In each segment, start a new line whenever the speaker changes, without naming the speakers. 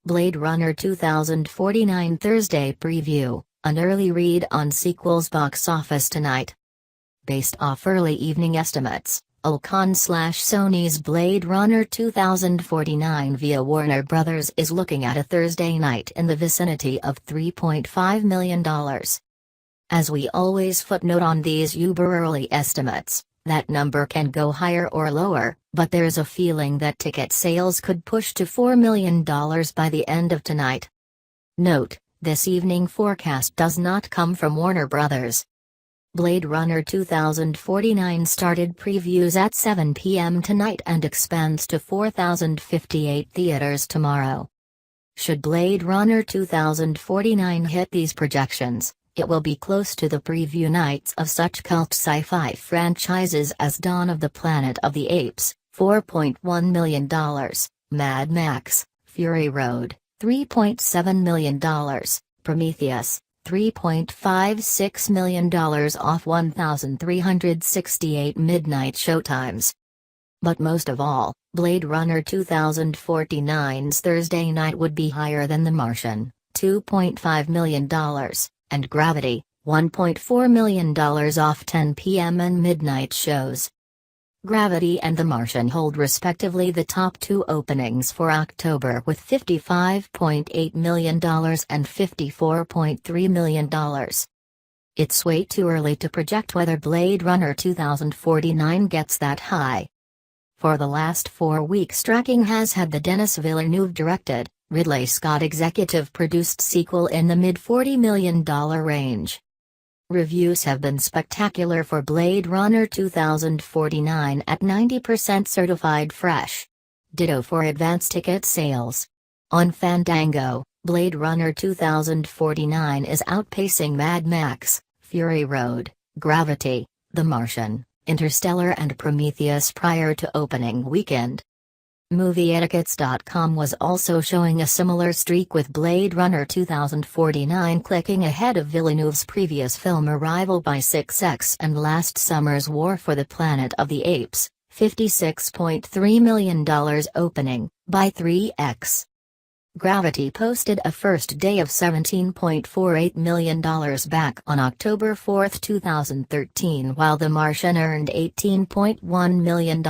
Blade Runner 2049 Thursday preview, an early read on sequel's box office tonight. Based off early evening estimates, Alcon/Sony's Blade Runner 2049 via Warner Bros. Is looking at a Thursday night in the vicinity of $3.5 million. As we always footnote on these uber early estimates, that number can go higher or lower, but there's a feeling that ticket sales could push to $4 million by the end of tonight. Note, this evening forecast does not come from Warner Bros. Blade Runner 2049 started previews at 7 p.m. tonight and expands to 4,058 theaters tomorrow. Should Blade Runner 2049 hit these projections, it will be close to the preview nights of such cult sci-fi franchises as Dawn of the Planet of the Apes, $4.1 million, Mad Max, Fury Road, $3.7 million, Prometheus, $3.56 million off 1,368 midnight showtimes. But most of all, Blade Runner 2049's Thursday night would be higher than The Martian, $2.5 million, and Gravity, $1.4 million off 10 p.m. and midnight shows. Gravity and The Martian hold respectively the top two openings for October with $55.8 million and $54.3 million. It's way too early to project whether Blade Runner 2049 gets that high. For the last 4 weeks, tracking has had the Denis Villeneuve directed, Ridley Scott executive produced sequel in the mid-$40 million range. Reviews have been spectacular for Blade Runner 2049 at 90% certified fresh. Ditto for advance ticket sales. On Fandango, Blade Runner 2049 is outpacing Mad Max, Fury Road, Gravity, The Martian, Interstellar and Prometheus prior to opening weekend. MovieEtiquettes.com was also showing a similar streak with Blade Runner 2049 clicking ahead of Villeneuve's previous film Arrival by 6x and last summer's War for the Planet of the Apes, $56.3 million opening, by 3x. Gravity posted a first day of $17.48 million back on October 4, 2013, while The Martian earned $18.1 million.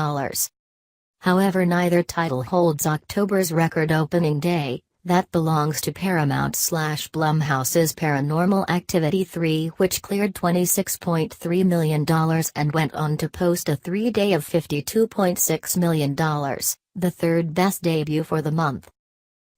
However, neither title holds October's record opening day, that belongs to Paramount/Blumhouse's Paranormal Activity 3, which cleared $26.3 million and went on to post a 3-day of $52.6 million, the third best debut for the month.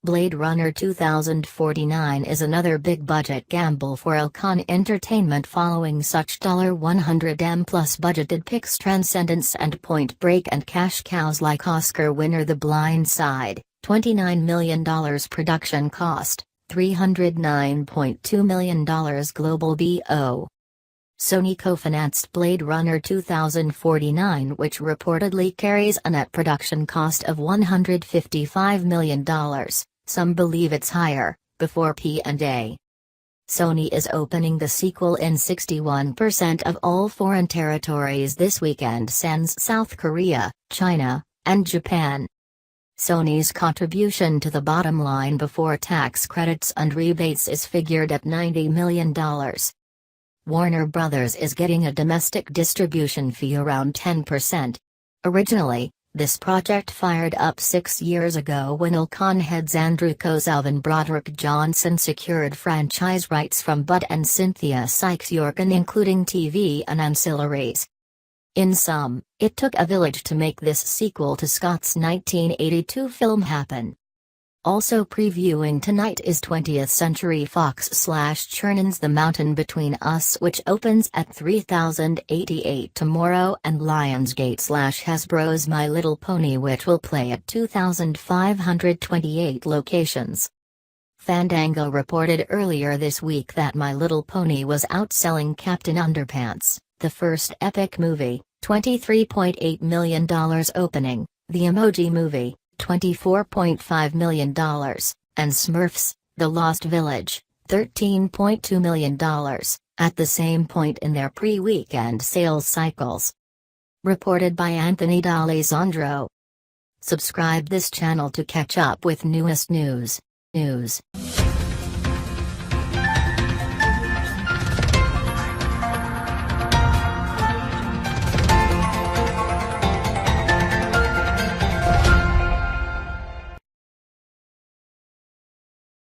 Blade Runner 2049 is another big-budget gamble for Alcon Entertainment following such $100m plus budgeted picks Transcendence and Point Break and cash cows like Oscar winner The Blind Side, $29 million production cost, $309.2 million global BO. Sony co-financed Blade Runner 2049, which reportedly carries a net production cost of $155 million. Some believe it's higher, before P&A. Sony is opening the sequel in 61% of all foreign territories this weekend sans South Korea, China, and Japan. Sony's contribution to the bottom line before tax credits and rebates is figured at $90 million. Warner Bros. Is getting a domestic distribution fee around 10%. Originally, this project fired up 6 years ago when Alcon heads Andrew Kozov and Broderick Johnson secured franchise rights from Bud and Cynthia Sykes-Yorkin, including TV and ancillaries. In sum, it took a village to make this sequel to Scott's 1982 film happen. Also previewing tonight is 20th Century Fox/Chernon's The Mountain Between Us, which opens at 3,088 tomorrow, and Lionsgate/Hasbro's My Little Pony, which will play at 2,528 locations. Fandango reported earlier this week that My Little Pony was outselling Captain Underpants, the first epic movie, $23.8 million opening, The Emoji Movie, $24.5 million, and Smurfs, The Lost Village, $13.2 million, at the same point in their pre-weekend sales cycles. Reported by Anthony D'Alessandro. Subscribe this channel to catch up with newest news. News.